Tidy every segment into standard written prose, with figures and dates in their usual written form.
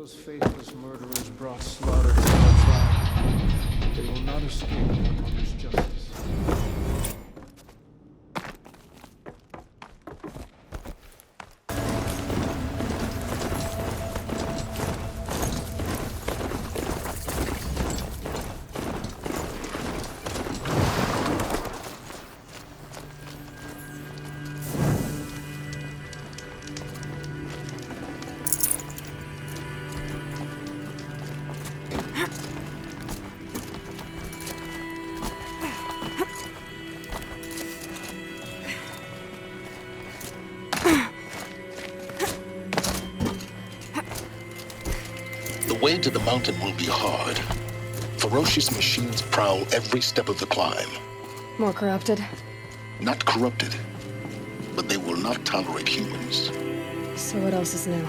Those faithless murderers brought slaughter to our tribe. They will not escape Warmonger's justice. The way to the mountain will be hard. Ferocious machines prowl every step of the climb. More corrupted? Not corrupted, but they will not tolerate humans. So what else is new?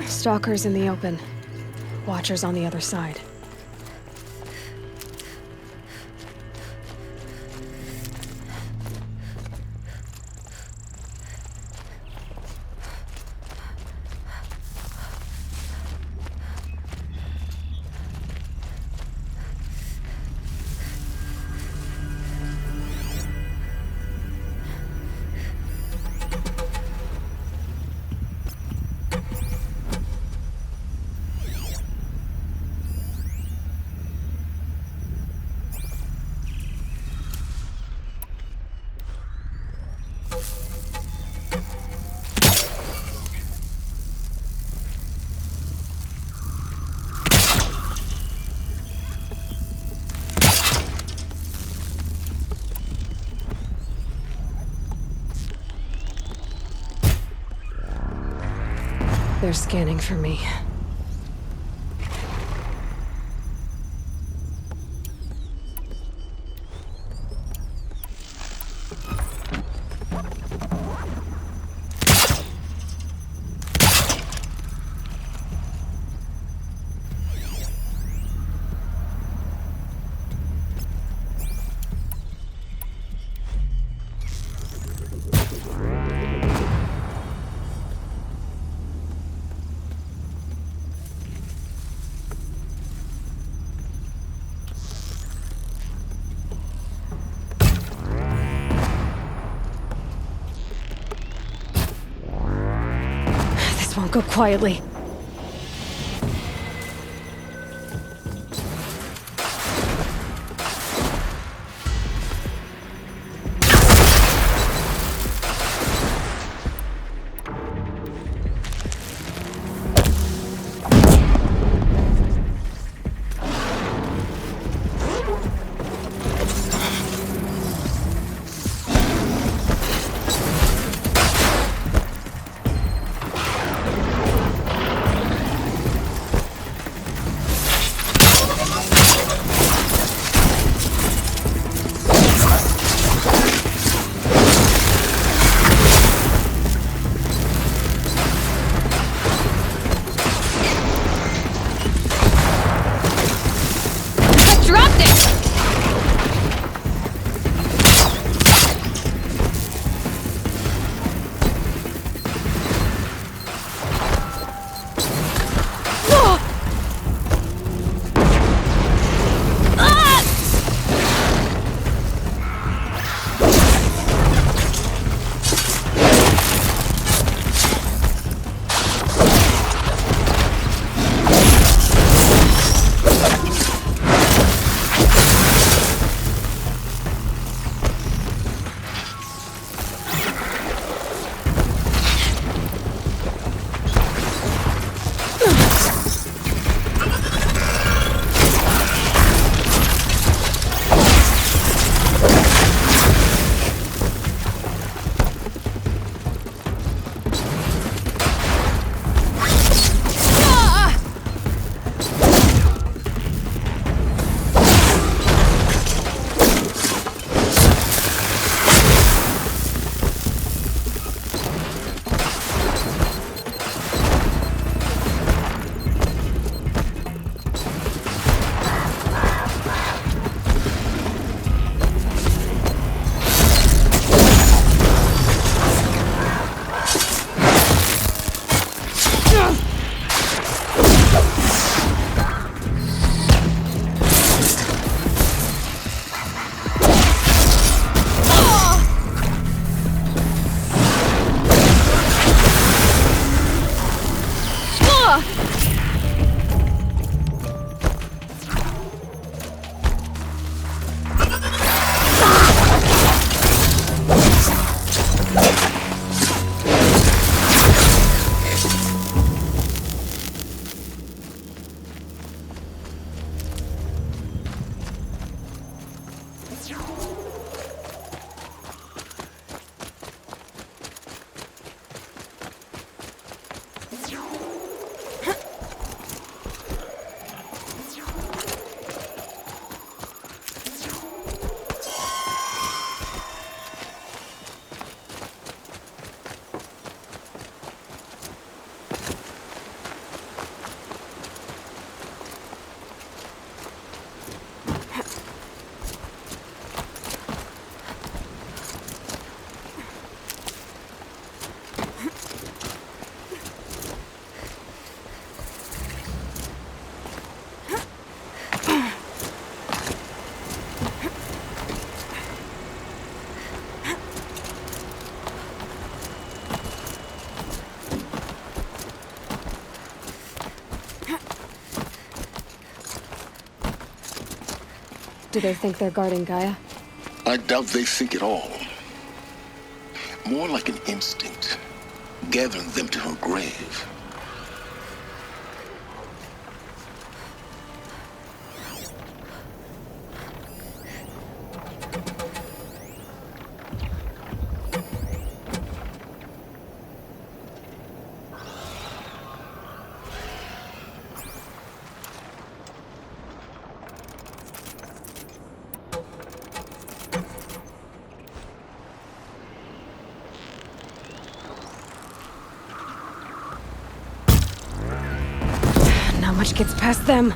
Stalkers in the open. Watchers on the other side. They're scanning for me. Won't go quietly. Do they think they're guarding Gaia? I doubt they think at all. More like an instinct, gathering them to her grave. Not much gets past them.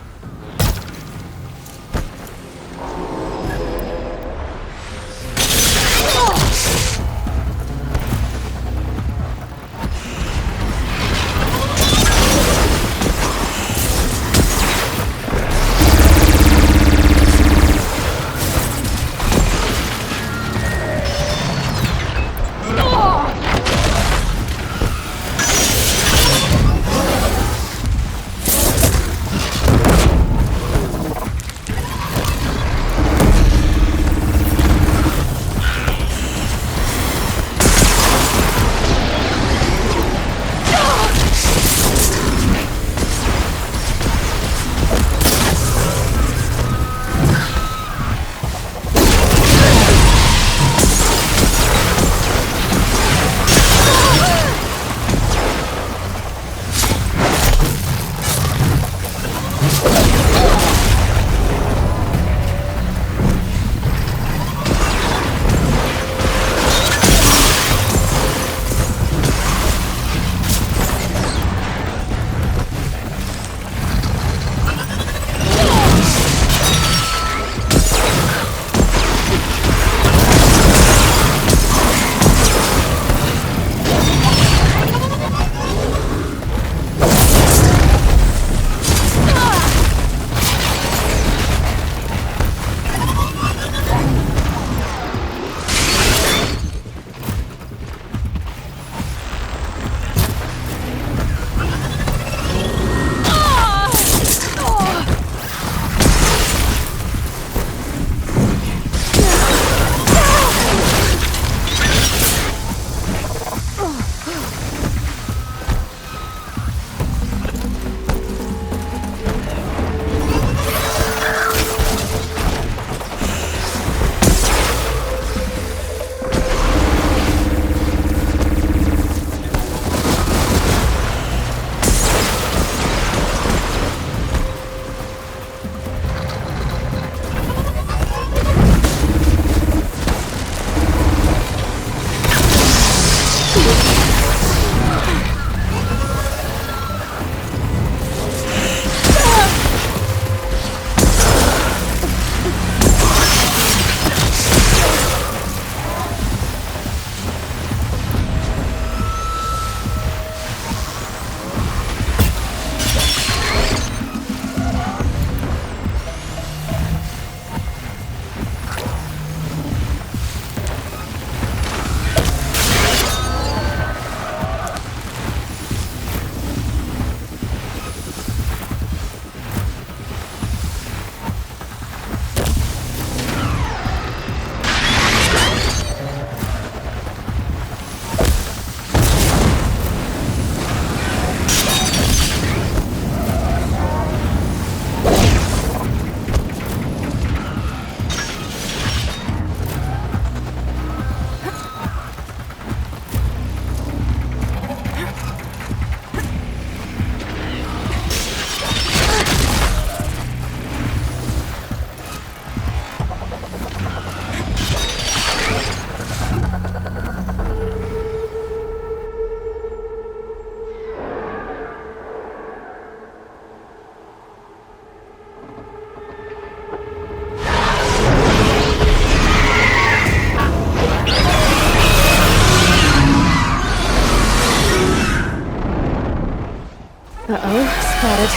Uh-oh, spotted.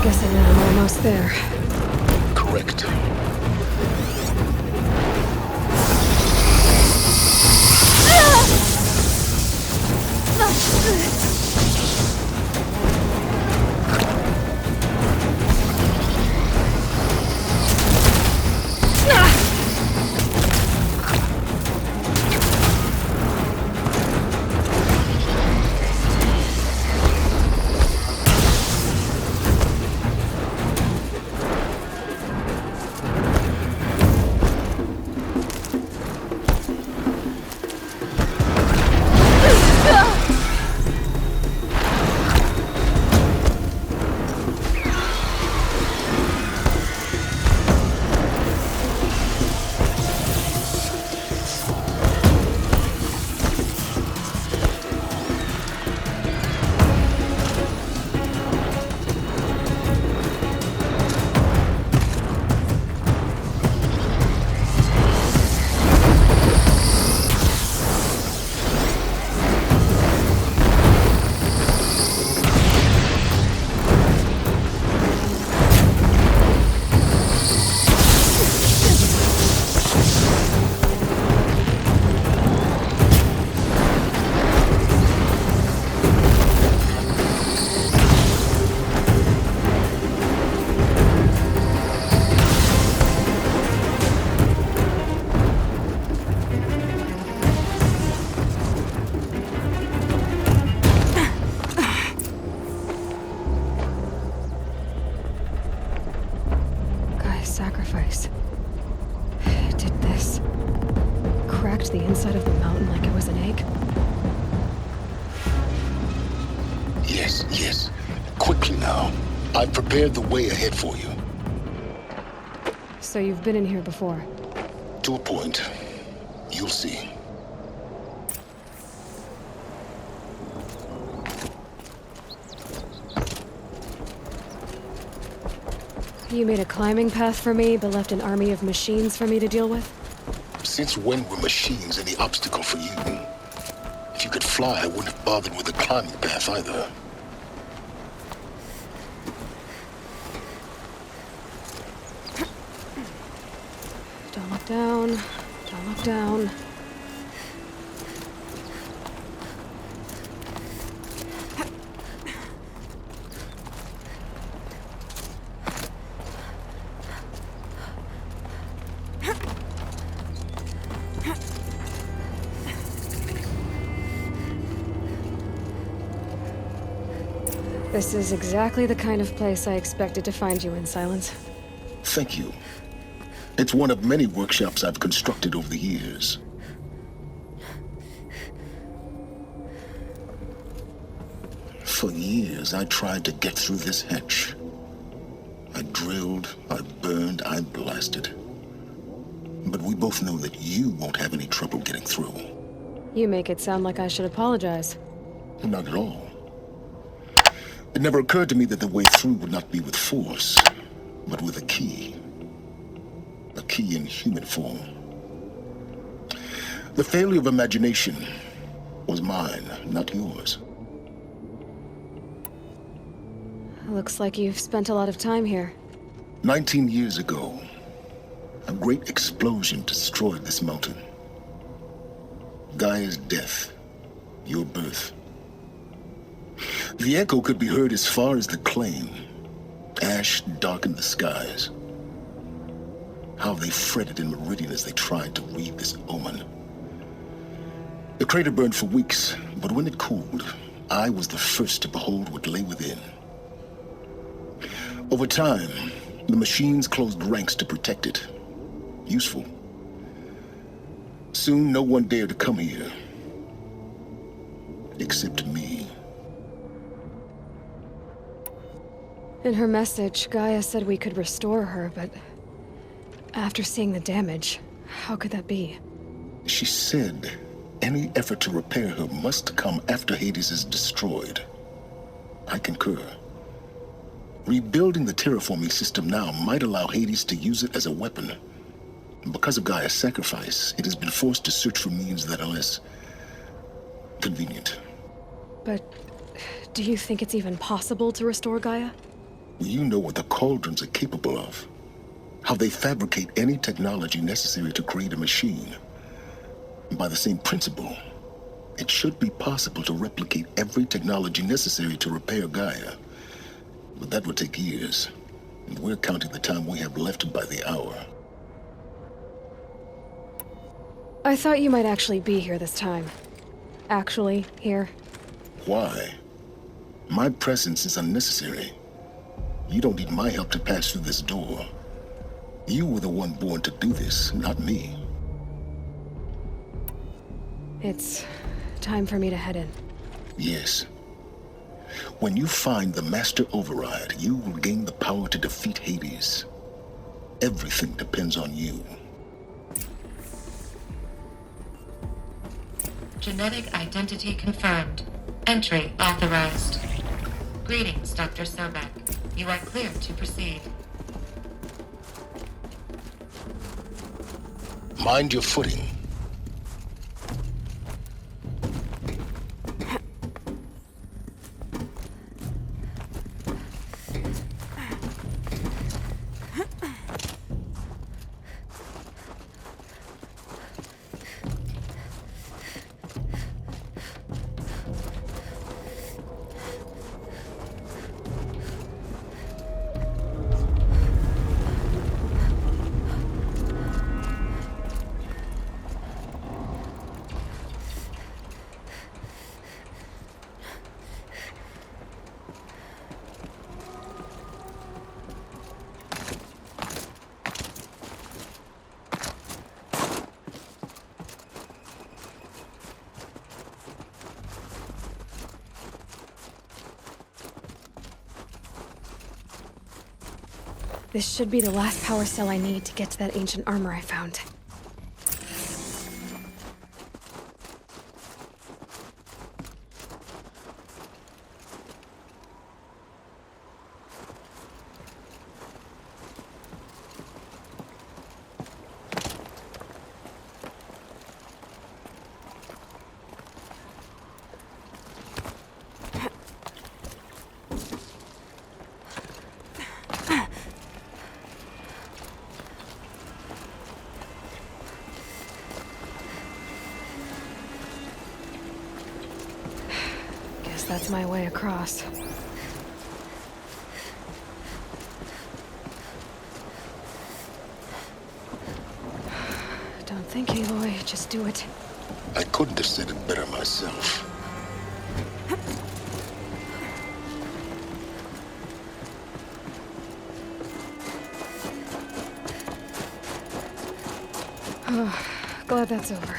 Guessing that I'm almost there. Correct. the inside of the mountain like it was an egg? Yes, yes. Quickly now. I've prepared the way ahead for you. So you've been in here before? To a point. You'll see. You made a climbing path for me, but left an army of machines for me to deal with? Since when were machines any obstacle for you? If you could fly, I wouldn't have bothered with the climbing path either. Don't look down. Don't look down. This is exactly the kind of place I expected to find you in, Sylens. Thank you. It's one of many workshops I've constructed over the years. For years, I tried to get through this hatch. I drilled, I burned, I blasted. But we both know that you won't have any trouble getting through. You make it sound like I should apologize. Not at all. It never occurred to me that the way through would not be with force, but with a key. A key in human form. The failure of imagination was mine, not yours. Looks like you've spent a lot of time here. 19 years ago, a great explosion destroyed this mountain. Gaia's death, your birth. The echo could be heard as far as the claim. Ash darkened the skies. How they fretted in Meridian as they tried to read this omen. The crater burned for weeks, but when it cooled, I was the first to behold what lay within. Over time, the machines closed ranks to protect it. Useful. Soon, no one dared to come here. Except me. In her message, Gaia said we could restore her, but after seeing the damage, how could that be? She said any effort to repair her must come after Hades is destroyed. I concur. Rebuilding the terraforming system now might allow Hades to use it as a weapon. Because of Gaia's sacrifice, it has been forced to search for means that are less convenient. But do you think it's even possible to restore Gaia? You know what the Cauldrons are capable of. How they fabricate any technology necessary to create a machine. By the same principle, it should be possible to replicate every technology necessary to repair Gaia. But that would take years, and we're counting the time we have left by the hour. I thought you might actually be here this time. Actually, here. Why? My presence is unnecessary. You don't need my help to pass through this door. You were the one born to do this, not me. It's time for me to head in. Yes. When you find the Master Override, you will gain the power to defeat Hades. Everything depends on you. Genetic identity confirmed. Entry authorized. Greetings, Dr. Sobek. You are clear to proceed. Mind your footing. This should be the last power cell I need to get to that ancient armor I found. That's my way across. Don't think, Aloy. Just do it. I couldn't have said it better myself. Oh, glad that's over.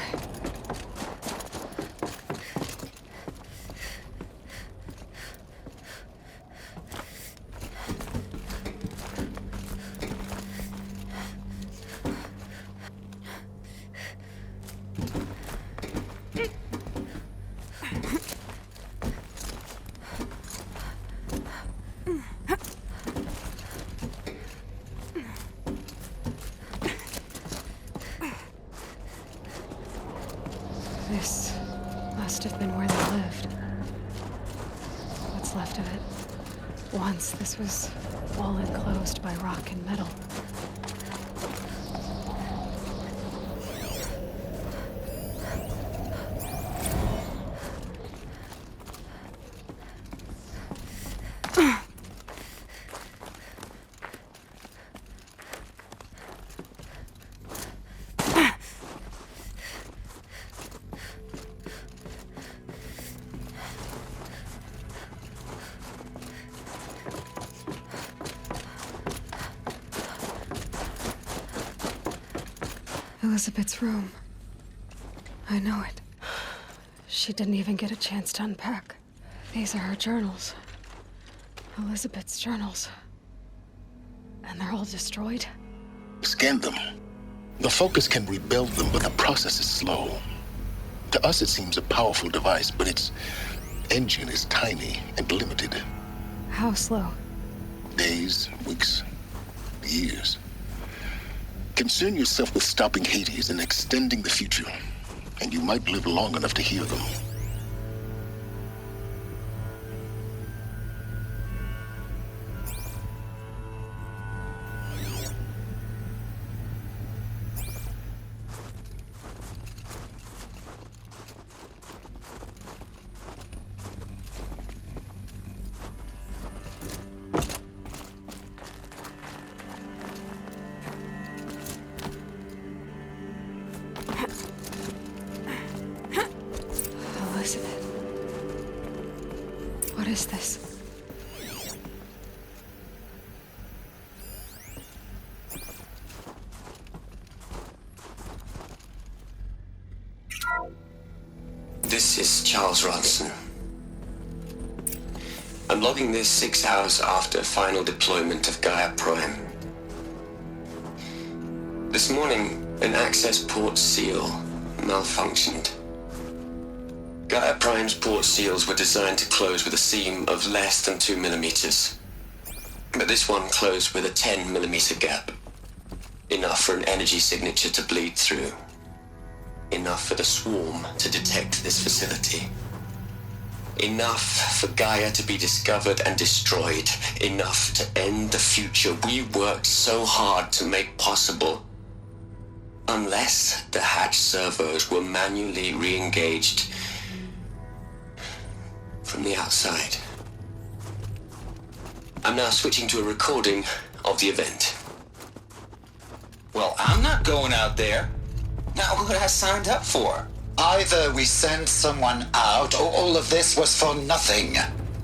This must have been where they lived. What's left of it. Once, this was all enclosed by rock and metal. Elizabeth's room. I know it. She didn't even get a chance to unpack. These are her journals. Elizabeth's journals. And they're all destroyed? Scan them. The Focus can rebuild them, but the process is slow. To us, it seems a powerful device, but its engine is tiny and limited. How slow? Days, weeks, years. Concern yourself with stopping Hades and extending the future, and you might live long enough to hear them. Elizabeth. What is this? This is Charles Ronson. I'm logging this 6 hours after final deployment of GAIA Prime. This morning, an access port seal malfunctioned. GAIA Prime's port seals were designed to close with a seam of less than 2 millimeters. But this one closed with a 10 millimeter gap. Enough for an energy signature to bleed through. Enough for the swarm to detect this facility. Enough for Gaia to be discovered and destroyed. Enough to end the future we worked so hard to make possible. Unless the hatch servos were manually re-engaged from the outside. I'm now switching to a recording of the event. Well, I'm not going out there. Not what I signed up for. Either we send someone out, or all of this was for nothing.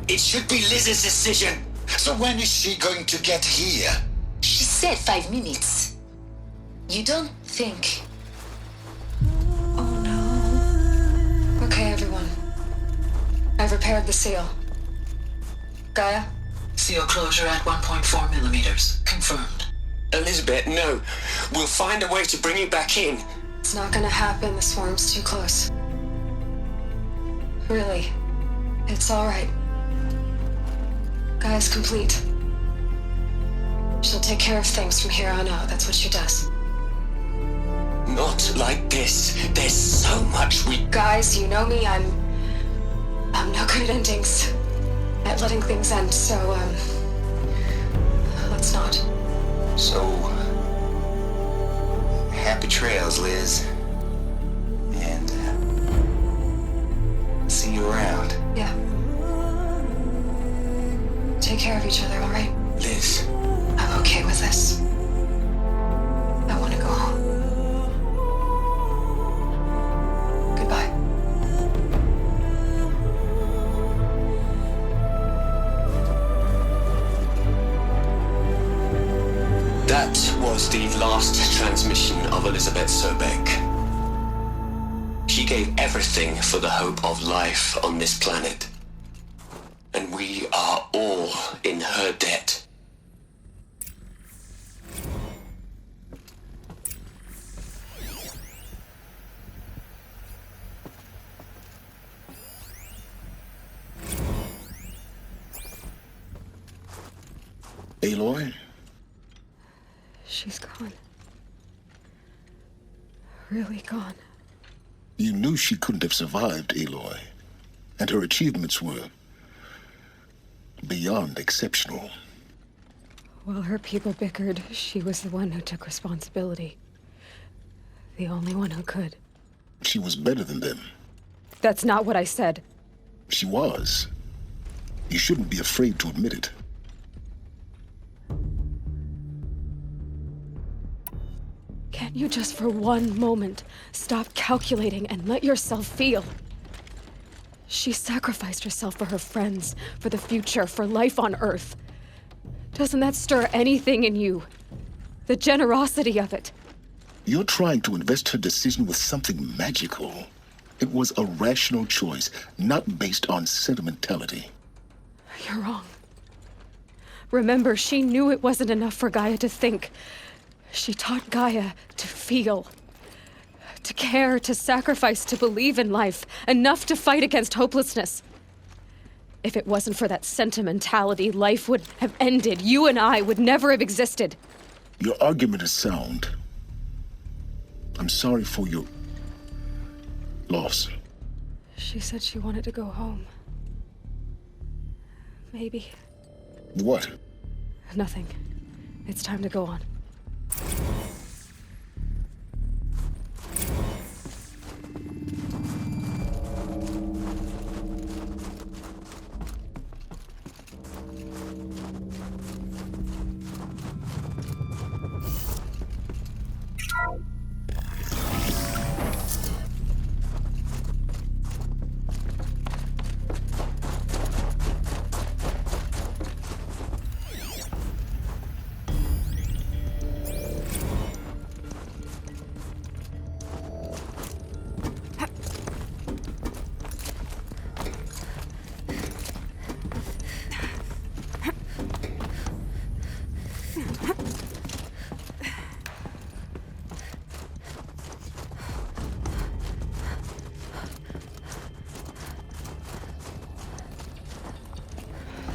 It should be Liz's decision. So when is she going to get here? She said 5 minutes. You don't think... Oh no. Okay, everyone. I've repaired the seal. Gaia? Seal closure at 1.4 millimeters. Confirmed. Elizabeth, no. We'll find a way to bring you back in. It's not gonna happen. The swarm's too close. Really. It's all right. Gaia's complete. She'll take care of things from here on out. That's what she does. Not like this. There's so much we... Guys, you know me. I'm no good at endings. At letting things end, so, let's not. So, happy trails, Liz. And, see you around. Yeah. Take care of each other, all right? Liz. I'm okay with this. I want to go home. Goodbye. That was the last transmission of Elizabeth Sobek. She gave everything for the hope of life on this planet. And we are all in her debt. Aloy? She's gone. Really gone. You knew she couldn't have survived, Aloy. And her achievements were beyond exceptional. While her people bickered, she was the one who took responsibility. The only one who could. She was better than them. That's not what I said. She was. You shouldn't be afraid to admit it. Can't you just for one moment stop calculating and let yourself feel? She sacrificed herself for her friends, for the future, for life on Earth. Doesn't that stir anything in you? The generosity of it. You're trying to invest her decision with something magical. It was a rational choice, not based on sentimentality. You're wrong. Remember, she knew it wasn't enough for Gaia to think. She taught Gaia to feel. To care, to sacrifice, to believe in life. Enough to fight against hopelessness. If it wasn't for that sentimentality, life would have ended. You and I would never have existed. Your argument is sound. I'm sorry for your loss. She said she wanted to go home. Maybe. What? Nothing. It's time to go on.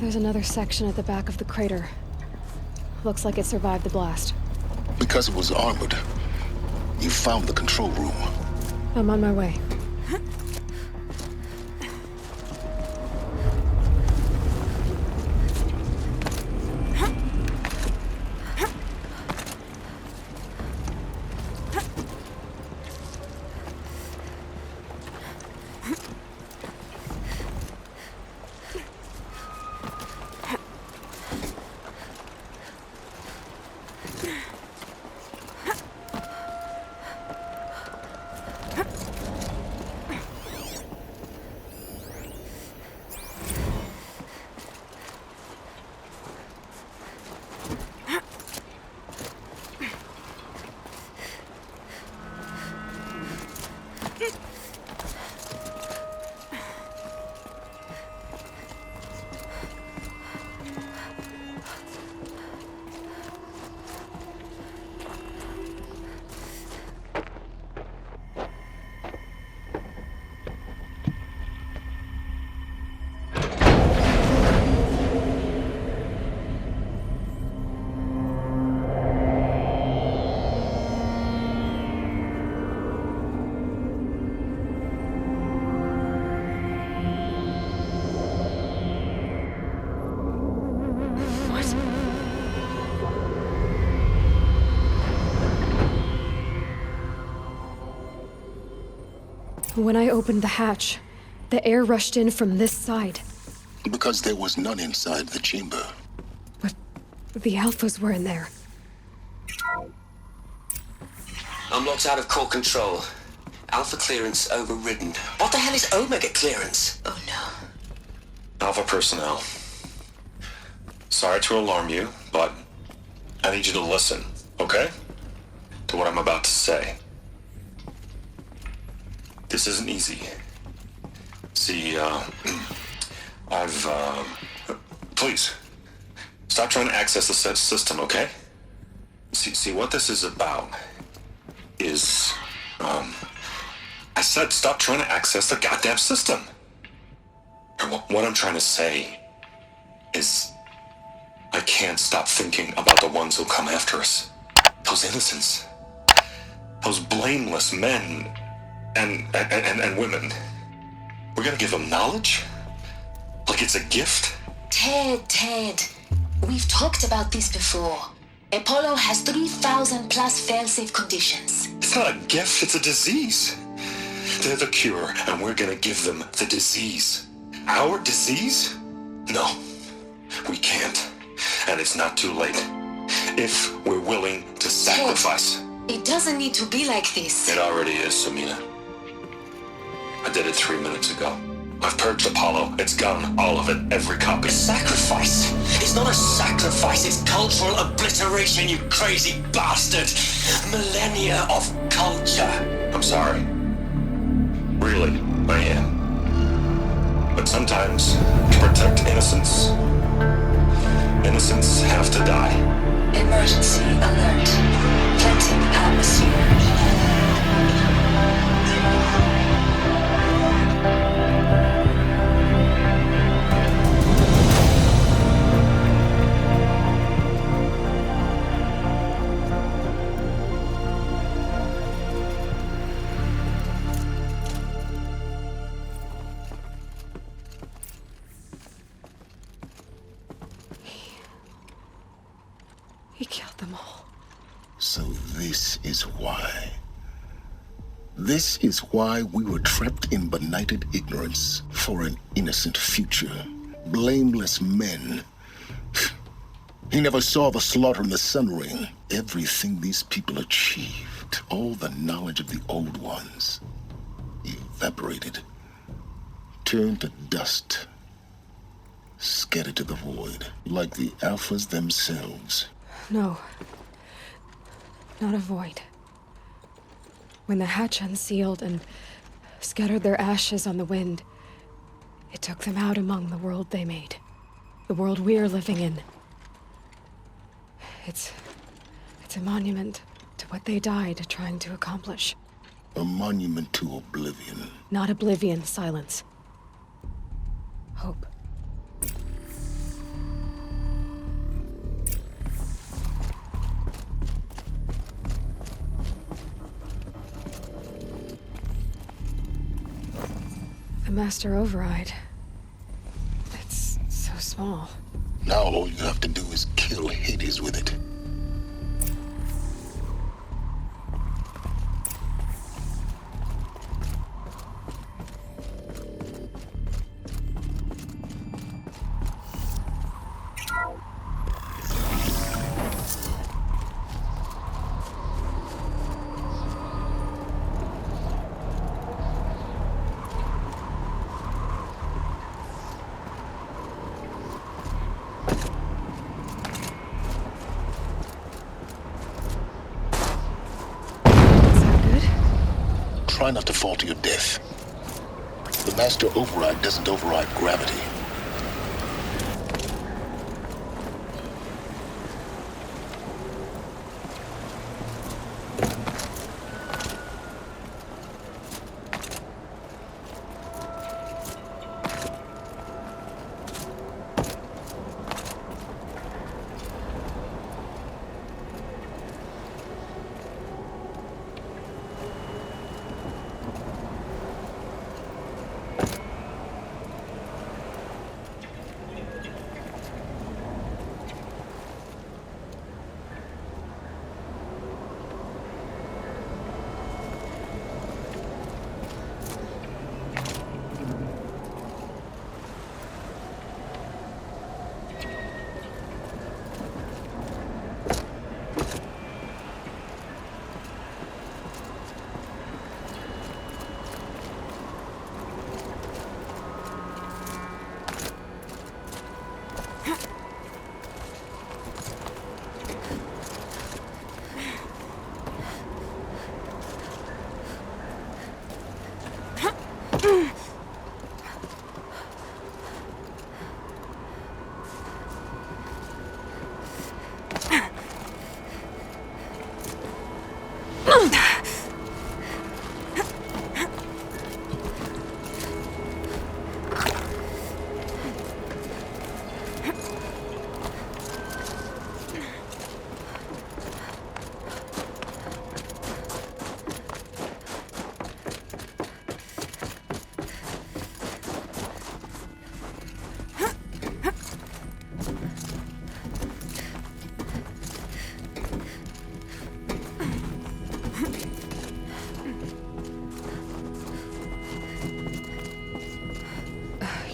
There's another section at the back of the crater. Looks like it survived the blast. Because it was armored. You found the control room. I'm on my way. When I opened the hatch, the air rushed in from this side. Because there was none inside the chamber. But the Alphas were in there. I'm locked out of core control. Alpha clearance overridden. What the hell is Omega clearance? Oh no. Alpha personnel. Sorry to alarm you, but I need you to listen, okay? To what I'm about to say. This isn't easy. See, please, stop trying to access the said system, okay? See, what this is about is, I said stop trying to access the goddamn system. And what I'm trying to say is, I can't stop thinking about the ones who'll come after us. Those innocents. Those blameless men and women. We're gonna give them knowledge? Like it's a gift? Ted. We've talked about this before. Apollo has 3,000 plus fail-safe conditions. It's not a gift, it's a disease. They're the cure, and we're gonna give them the disease. Our disease? No, we can't. And it's not too late. If we're willing to sacrifice. It doesn't need to be like this. It already is, Samina. I did it 3 minutes ago. I've purged Apollo. It's gone. All of it. Every copy. Sacrifice? It's not a sacrifice, it's cultural obliteration, you crazy bastard! Millennia of culture! I'm sorry. Really, I am. But sometimes, to protect innocence, innocents have to die. Emergency alert. Planting atmosphere. He killed them all. So this is why. This is why we were trapped in benighted ignorance for an innocent future. Blameless men. He never saw the slaughter in the Sun Ring. Everything these people achieved, all the knowledge of the old ones, evaporated, turned to dust, scattered to the void, like the Alphas themselves. No. Not a void. When the hatch unsealed and scattered their ashes on the wind, it took them out among the world they made. The world we're living in. It's a monument to what they died trying to accomplish. A monument to oblivion. Not oblivion, Sylens. Hope. The Master Override. It's so small. Now all you have to do is kill Hades with it. Try not to fall to your death. The Master Override doesn't override gravity.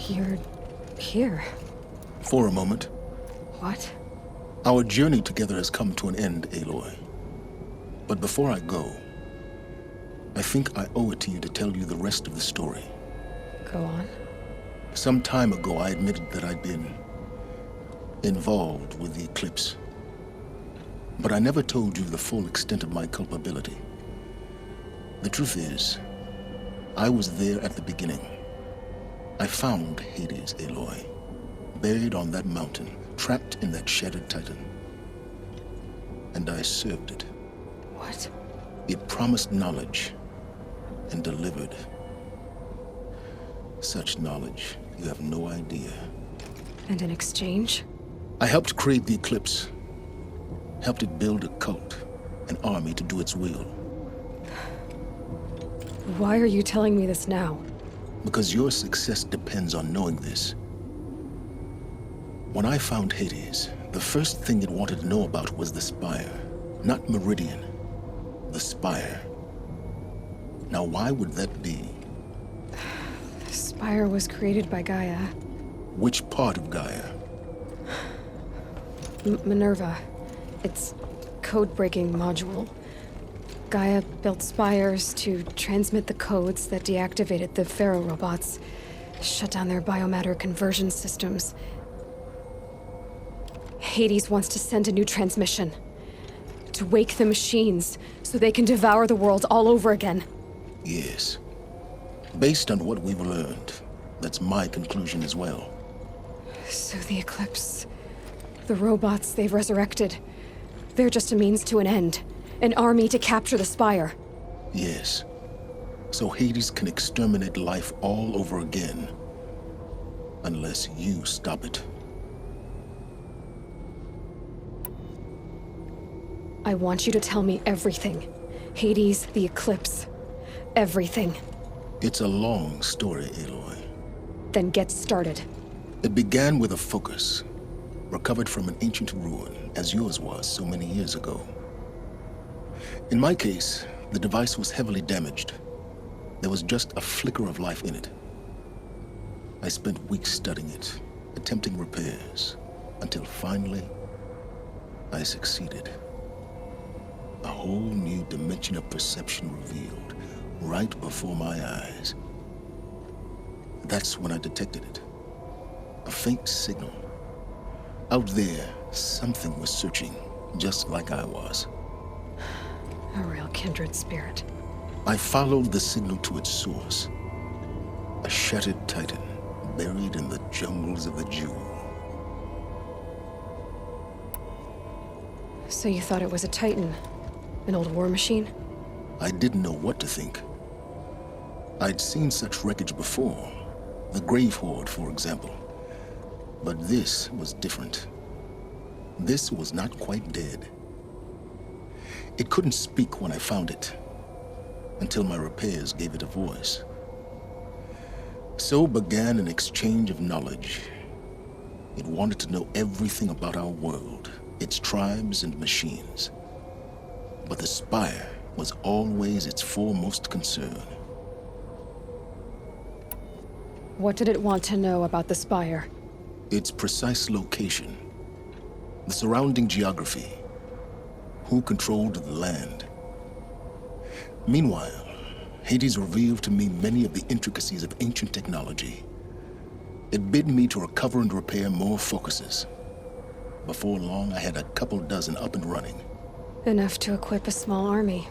You're here. For a moment. What? Our journey together has come to an end, Aloy. But before I go, I think I owe it to you to tell you the rest of the story. Go on. Some time ago, I admitted that I'd been involved with the eclipse. But I never told you the full extent of my culpability. The truth is, I was there at the beginning. I found Hades, Aloy, buried on that mountain, trapped in that shattered titan. And I served it. What? It promised knowledge and delivered. Such knowledge, you have no idea. And in exchange? I helped create the eclipse. Helped it build a cult, an army to do its will. Why are you telling me this now? Because your success depends on knowing this. When I found Hades, the first thing it wanted to know about was the Spire. Not Meridian. The Spire. Now why would that be? The Spire was created by Gaia. Which part of Gaia? Minerva. Its code-breaking module. Gaia built spires to transmit the codes that deactivated the Pharaoh robots, shut down their biomatter conversion systems. Hades wants to send a new transmission. To wake the machines, so they can devour the world all over again. Yes. Based on what we've learned, that's my conclusion as well. So the Eclipse... the robots they've resurrected... they're just a means to an end. An army to capture the Spire. Yes. So Hades can exterminate life all over again. Unless you stop it. I want you to tell me everything. Hades, the Eclipse. Everything. It's a long story, Aloy. Then get started. It began with a focus, recovered from an ancient ruin, as yours was so many years ago. In my case, the device was heavily damaged. There was just a flicker of life in it. I spent weeks studying it, attempting repairs, until finally, I succeeded. A whole new dimension of perception revealed, right before my eyes. That's when I detected it. A faint signal. Out there, something was searching, just like I was. A real kindred spirit. I followed the signal to its source. A shattered titan, buried in the jungles of the Jewel. So you thought it was a Titan? An old war machine? I didn't know what to think. I'd seen such wreckage before. The Grave Horde, for example. But this was different. This was not quite dead. It couldn't speak when I found it, until my repairs gave it a voice. So began an exchange of knowledge. It wanted to know everything about our world, its tribes and machines. But the Spire was always its foremost concern. What did it want to know about the Spire? Its precise location, the surrounding geography, who controlled the land. Meanwhile, Hades revealed to me many of the intricacies of ancient technology. It bid me to recover and repair more focuses. Before long, I had a couple dozen up and running. Enough to equip a small army.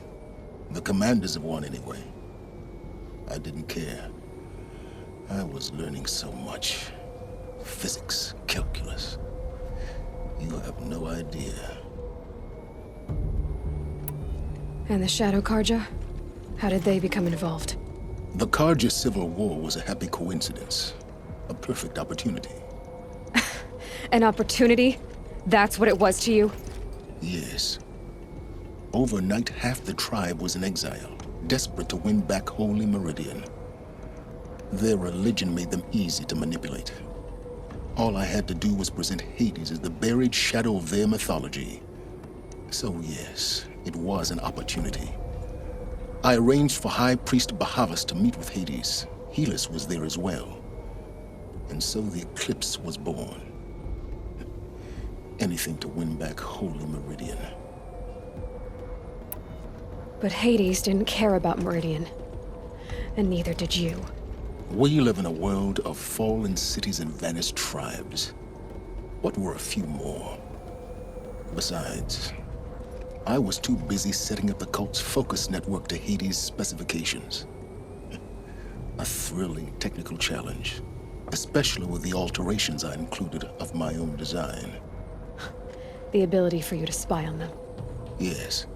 The commanders of one, anyway. I didn't care. I was learning so much. Physics, calculus. You have no idea. And the Shadow Karja? How did they become involved? The Karja Civil War was a happy coincidence. A perfect opportunity. An opportunity? That's what it was to you? Yes. Overnight, half the tribe was in exile, desperate to win back Holy Meridian. Their religion made them easy to manipulate. All I had to do was present Hades as the buried shadow of their mythology. So yes, it was an opportunity. I arranged for High Priest Bahavas to meet with Hades. Helis was there as well. And so the eclipse was born. Anything to win back Holy Meridian. But Hades didn't care about Meridian. And neither did you. We live in a world of fallen cities and vanished tribes. What were a few more? Besides, I was too busy setting up the cult's focus network to Hades' specifications. A thrilling technical challenge, especially with the alterations I included of my own design. The ability for you to spy on them. Yes.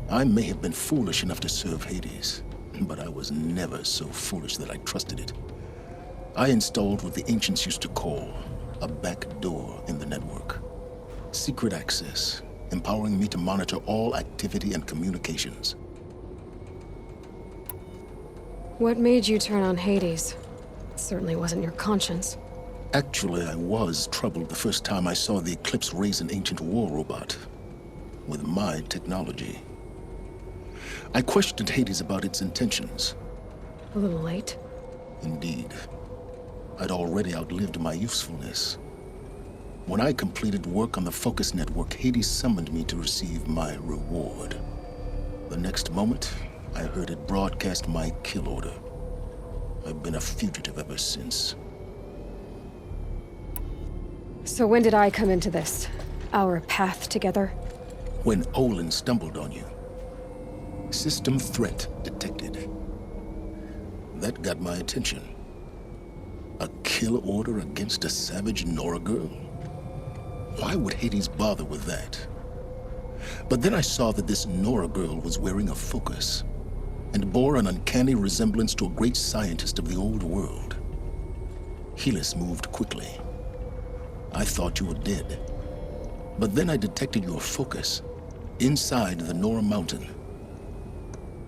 I may have been foolish enough to serve Hades, but I was never so foolish that I trusted it. I installed what the ancients used to call a back door in the network. Secret access, empowering me to monitor all activity and communications. What made you turn on Hades? It certainly wasn't your conscience. Actually, I was troubled the first time I saw the Eclipse raise an ancient war robot with my technology. I questioned Hades about its intentions. A little late. Indeed. I'd already outlived my usefulness. When I completed work on the Focus Network, Hades summoned me to receive my reward. The next moment, I heard it broadcast my kill order. I've been a fugitive ever since. So when did I come into this? Our path together? When Olin stumbled on you. System threat detected. That got my attention. A kill order against a savage Nora girl? Why would Hades bother with that? But then I saw that this Nora girl was wearing a focus and bore an uncanny resemblance to a great scientist of the old world. Helis moved quickly. I thought you were dead. But then I detected your focus inside the Nora mountain.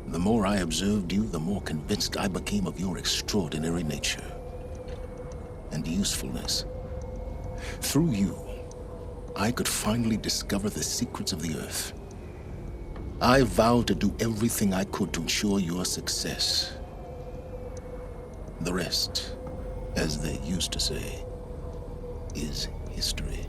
The more I observed you, the more convinced I became of your extraordinary nature and usefulness. Through you, I could finally discover the secrets of the Earth. I vowed to do everything I could to ensure your success. The rest, as they used to say, is history.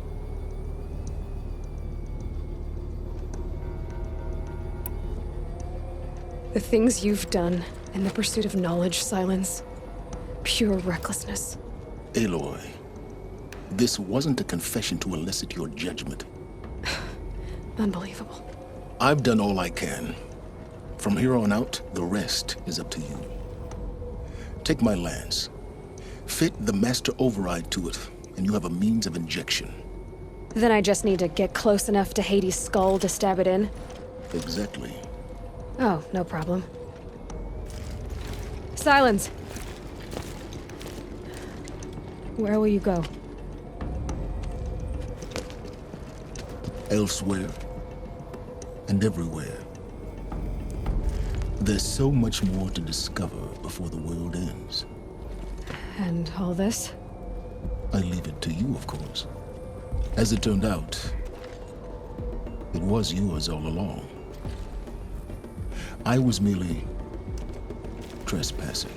The things you've done in the pursuit of knowledge, Sylens. Pure recklessness. Aloy, this wasn't a confession to elicit your judgment. Unbelievable. I've done all I can. From here on out, the rest is up to you. Take my lance. Fit the master override to it, and you have a means of injection. Then I just need to get close enough to Hades' skull to stab it in? Exactly. Oh, no problem. Sylens! Where will you go? Elsewhere. And everywhere. There's so much more to discover before the world ends. And all this? I leave it to you, of course. As it turned out, it was yours all along. I was merely trespassing.